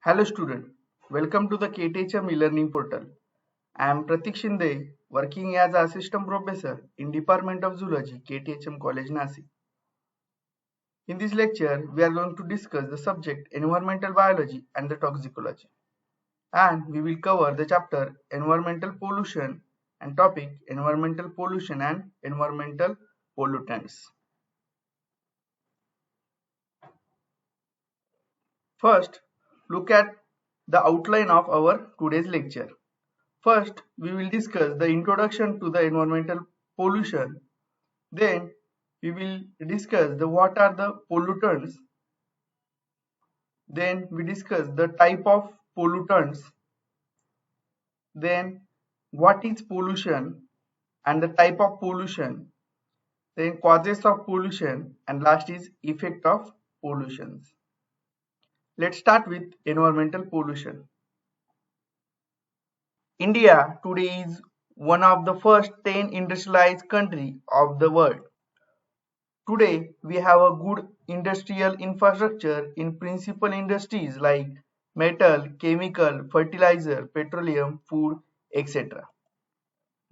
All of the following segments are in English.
Hello student, welcome to the KTHM e-learning portal. I am Pratik Shinde, working as assistant professor in Department of Zoology, KTHM College, Nasik. In this lecture, we are going to discuss the subject environmental biology and the toxicology. And we will cover the chapter environmental pollution and topic environmental pollution and environmental pollutants. First, look at the outline of our today's lecture. First, we will discuss the introduction to the environmental pollution. Then, we will discuss what are the pollutants. Then, we discuss the type of pollutants. Then, what is pollution and the type of pollution. Then, causes of pollution, and last is effect of pollutions. Let's start with environmental pollution. India today is one of the first 10 industrialized countries of the world. Today, we have a good industrial infrastructure in principal industries like metal, chemical, fertilizer, petroleum, food, etc.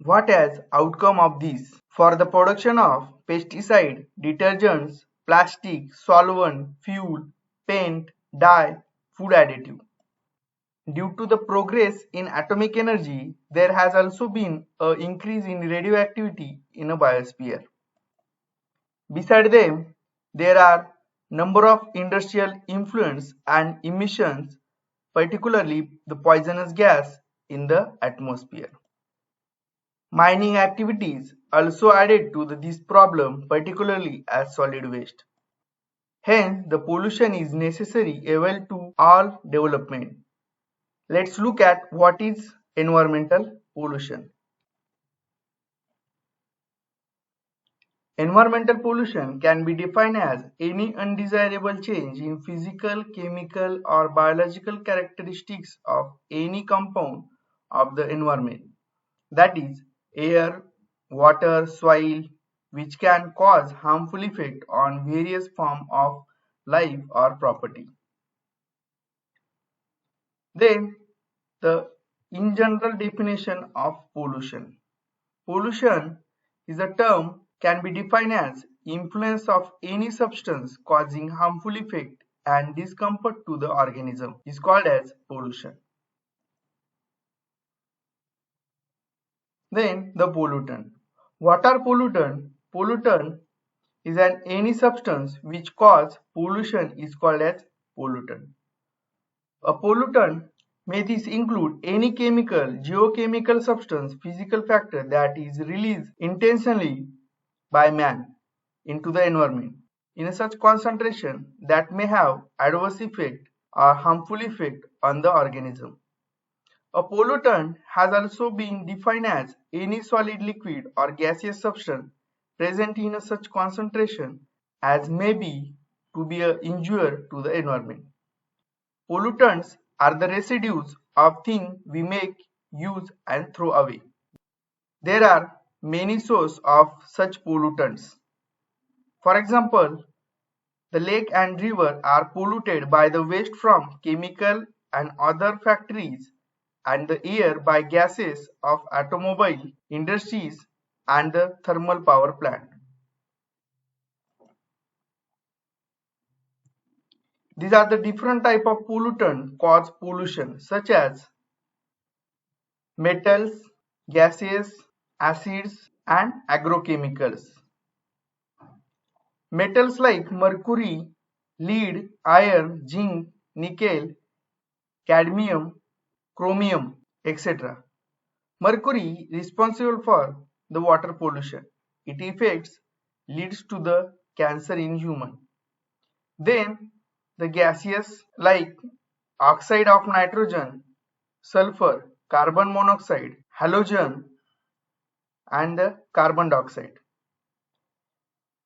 What has outcome of this? For the production of pesticide, detergents, plastic, solvent, fuel, paint, dye, food additive. Due to the progress in atomic energy, there has also been an increase in radioactivity in a biosphere. Beside them, there are number of industrial influence and emissions, particularly the poisonous gas in the atmosphere. Mining activities also added to this problem, particularly as solid waste. Hence, the pollution is necessary evil to all development. Let's look at what is environmental pollution. Environmental pollution can be defined as any undesirable change in physical, chemical, or biological characteristics of any compound of the environment, that is, air, water, soil, which can cause harmful effect on various forms of life or property. Then, the in general definition of pollution. Pollution is a term can be defined as influence of any substance causing harmful effect and discomfort to the organism is called as pollution. Then the pollutant. What are pollutant? Pollutant is any substance which cause pollution is called as pollutant. A pollutant may this include any chemical, geochemical substance, physical factor that is released intentionally by man into the environment in a such concentration that may have adverse effect or harmful effect on the organism. A pollutant has also been defined as any solid, liquid, or gaseous substance present in a such concentration as may be to be an injure to the environment. Pollutants are the residues of things we make, use, and throw away. There are many sources of such pollutants. For example, the lake and river are polluted by the waste from chemical and other factories, and the air by gases of automobile industries and the thermal power plant. These are the different type of pollutant cause pollution, such as metals, gases, acids, and agrochemicals. Metals like mercury, lead, iron, zinc, nickel, cadmium, chromium, etc. Mercury responsible for the water pollution. Its effects leads to the cancer in human. Then the gaseous like oxide of nitrogen, sulfur, carbon monoxide, halogen, and the carbon dioxide.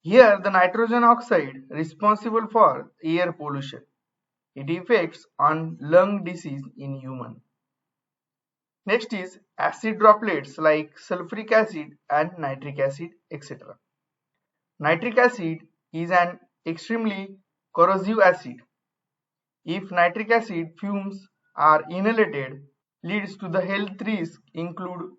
Here the nitrogen oxide responsible for air pollution. It affects on lung disease in human. Next is acid droplets like sulfuric acid and nitric acid, etc. Nitric acid is an extremely corrosive acid. if nitric acid fumes are inhalated, leads to the health risks include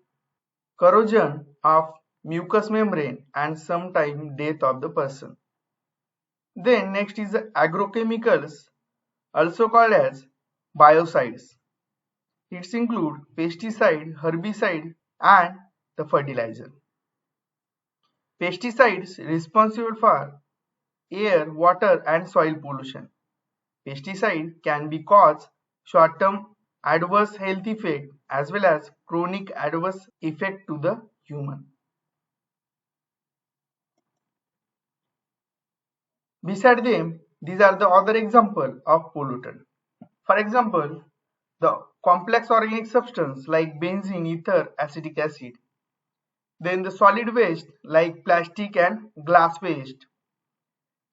corrosion of mucous membrane and sometimes death of the person. Then next is the agrochemicals, also called as biocides. It include pesticide, herbicide and the fertilizer. Pesticides responsible for air, water and soil pollution. Pesticide can be cause short-term adverse health effect as well as chronic adverse effect to the human. Beside them, these are the other example of pollutant. For example, the complex organic substance like benzene, ether, acetic acid. Then the solid waste like plastic and glass waste.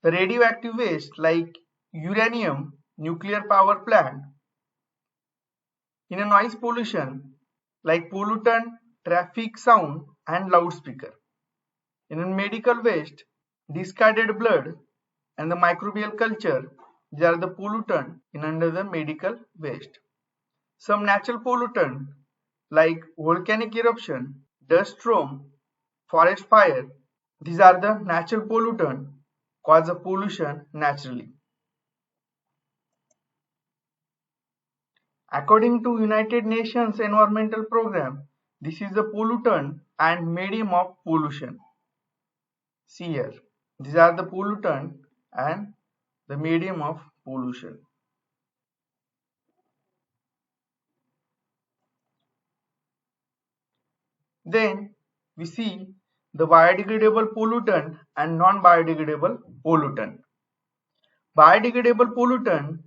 The radioactive waste like uranium, nuclear power plant. In a noise pollution like pollutant, traffic sound and loudspeaker. In a medical waste, discarded blood and the microbial culture, these are the pollutant in under the medical waste. Some natural pollutant like volcanic eruption, dust storm, forest fire, these are the natural pollutant cause of pollution naturally. According to United Nations Environmental Program, this is the pollutant and medium of pollution. See here, these are the pollutant and the medium of pollution. Then we see the biodegradable pollutant and non-biodegradable pollutant. Biodegradable pollutant,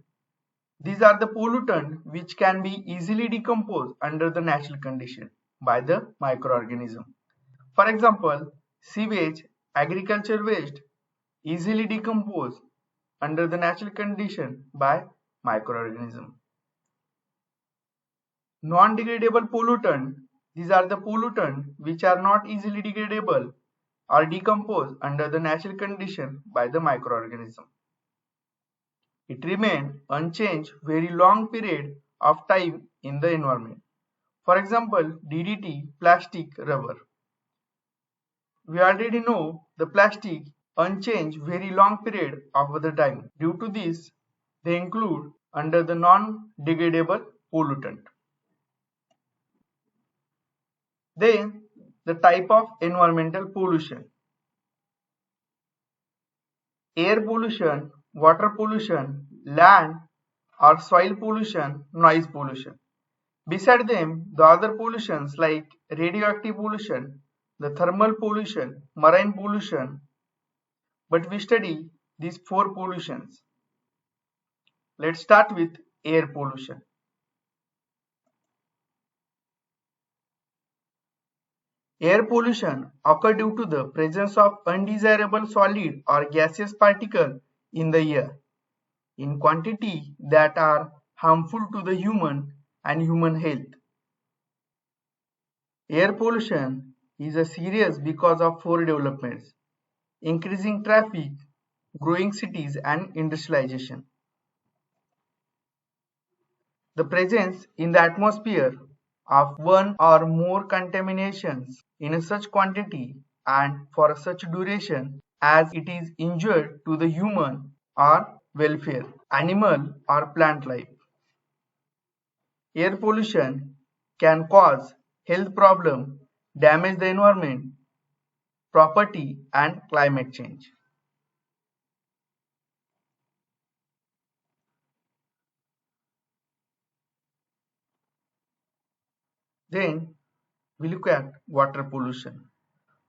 these are the pollutant which can be easily decomposed under the natural condition by the microorganism. For example, sewage, agriculture waste easily decomposed under the natural condition by microorganism. Non-degradable pollutant, these are the pollutant which are not easily degradable or decomposed under the natural condition by the microorganism. It remains unchanged very long period of time in the environment. For example, DDT, plastic, rubber. We already know the plastic unchanged very long period of the time. Due to this, they include under the non-degradable pollutant. Then the type of environmental pollution. Air pollution, water pollution, land or soil pollution, noise pollution. Beside them, the other pollutions like radioactive pollution, the thermal pollution, marine pollution. But we study these four pollutions. Let's start with air pollution. Air pollution occurs due to the presence of undesirable solid or gaseous particles in the air in quantity that are harmful to the human and human health. Air pollution is a serious because of four developments: increasing traffic, growing cities and industrialization. The presence in the atmosphere of one or more contaminations in such quantity and for such duration as it is injured to the human or welfare, animal or plant life. Air pollution can cause health problems, damage the environment, property and climate change. Then we look at water pollution.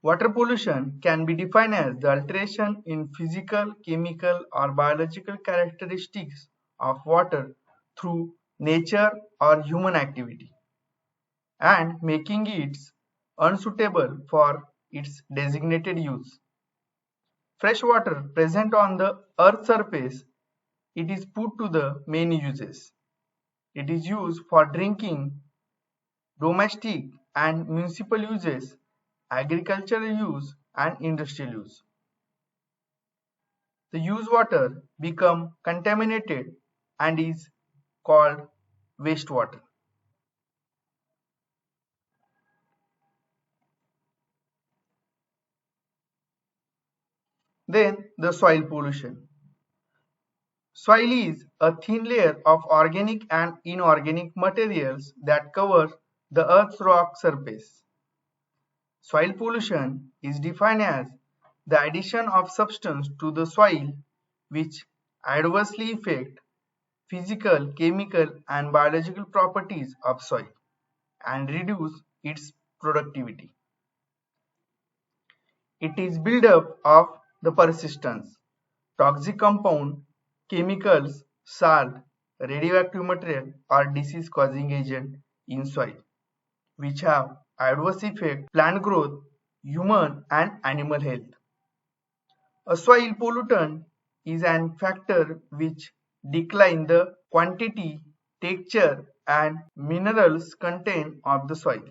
Water pollution can be defined as the alteration in physical, chemical or biological characteristics of water through nature or human activity and making it unsuitable for its designated use. Fresh water present on the earth's surface, it is put to the many uses. It is used for drinking, domestic and municipal uses, agricultural use and industrial use. The used water become contaminated and is called wastewater. Then the soil pollution. Soil is a thin layer of organic and inorganic materials that cover the Earth's rock surface. Soil pollution is defined as the addition of substance to the soil which adversely affect physical, chemical, and biological properties of soil and reduce its productivity. It is built up of the persistence, toxic compound, chemicals, salt, radioactive material, or disease-causing agent in soil, which have adverse effect plant growth, human and animal health. A soil pollutant is an factor which decline the quantity, texture, and minerals content of the soil,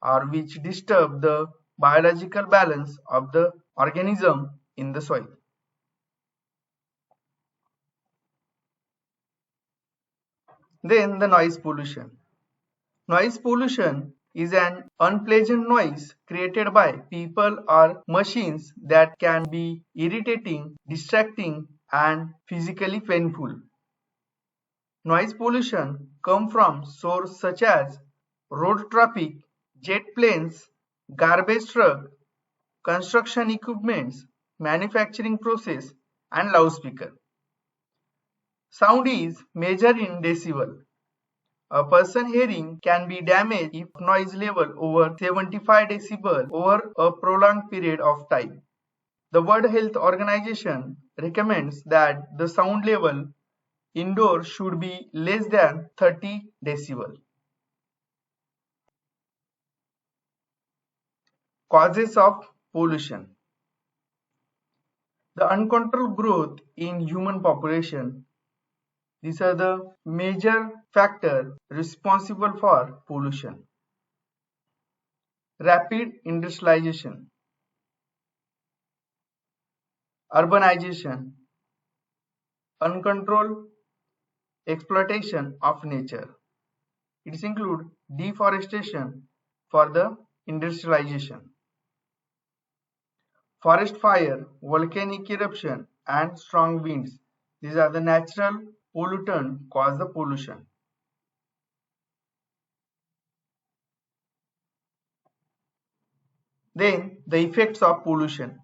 or which disturb the biological balance of the organism in the soil. Then the noise pollution. Noise pollution is an unpleasant noise created by people or machines that can be irritating, distracting, and physically painful. Noise pollution comes from sources such as road traffic, jet planes, garbage truck, construction equipments, manufacturing process, and loudspeaker. Sound is measured in decibel. A person hearing can be damaged if noise level over 75 decibel over a prolonged period of time. The World Health Organization recommends that the sound level indoors should be less than 30 decibel. Causes of pollution. The uncontrolled growth in human population. These are the major factors responsible for pollution. Rapid industrialization, urbanization, uncontrolled exploitation of nature. It includes deforestation for the industrialization, forest fire, volcanic eruption, and strong winds. These are the natural pollutants cause the pollution. Then the effects of pollution.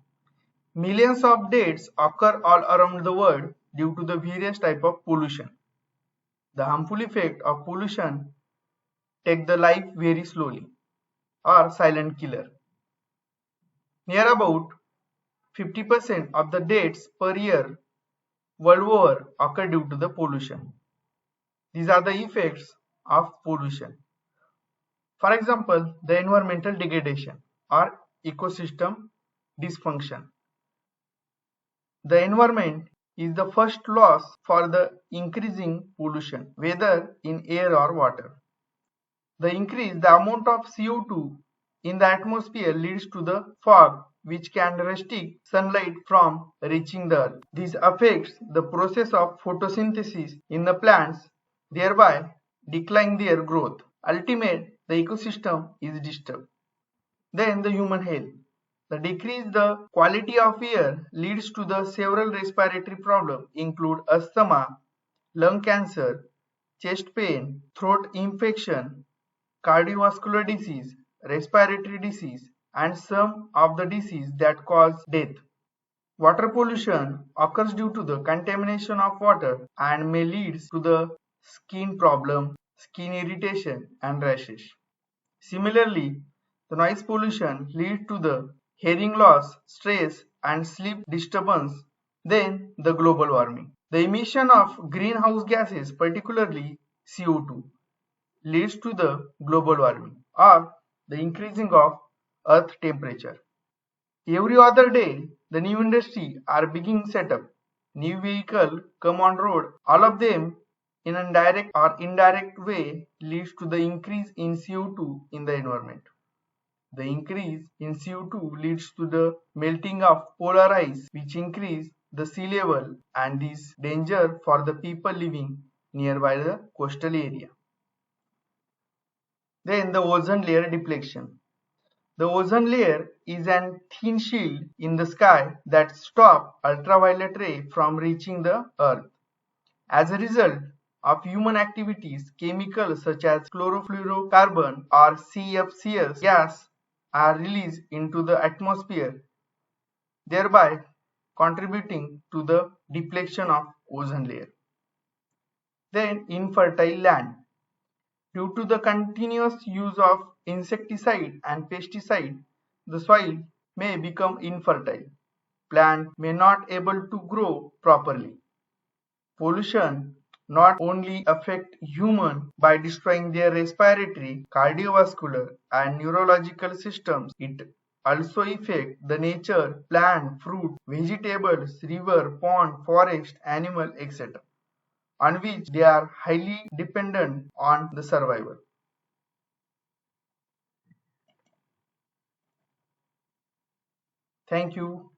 Millions of deaths occur all around the world due to the various type of pollution. The harmful effect of pollution take the life very slowly or silent killer. Near about 50% of the deaths per year world over occur due to the pollution. These are the effects of pollution. For example, the environmental degradation or ecosystem dysfunction. The environment is the first loss for the increasing pollution, whether in air or water. The amount of CO2 in the atmosphere leads to the fog, which can restrict sunlight from reaching the earth. This affects the process of photosynthesis in the plants, thereby declining their growth. Ultimately, the ecosystem is disturbed. Then the human health. The decrease the quality of air leads to the several respiratory problems include asthma, lung cancer, chest pain, throat infection, cardiovascular disease, respiratory disease, and some of the diseases that cause death. Water pollution occurs due to the contamination of water and may lead to the skin problem, skin irritation, and rashes. Similarly, the noise pollution leads to the hearing loss, stress, and sleep disturbance. Then the global warming. The emission of greenhouse gases, particularly CO2, leads to the global warming or the increasing of earth temperature. Every other day, the new industry are being set up. New vehicle come on road. All of them in a direct or indirect way leads to the increase in CO2 in the environment. The increase in CO2 leads to the melting of polar ice, which increase the sea level and is danger for the people living nearby the coastal area. Then the ozone layer depletion. The ozone layer is an thin shield in the sky that stops ultraviolet rays from reaching the earth. As a result of human activities, chemicals such as chlorofluorocarbon or CFCs gas are released into the atmosphere, thereby contributing to the depletion of ozone layer. Then infertile land. Due to the continuous use of insecticide and pesticide, the soil may become infertile. Plants may not able to grow properly. Pollution not only affect human by destroying their respiratory, cardiovascular and neurological systems, it also affect the nature, plant, fruit, vegetables, river, pond, forest, animal, etc., on which they are highly dependent on the survival. Thank you.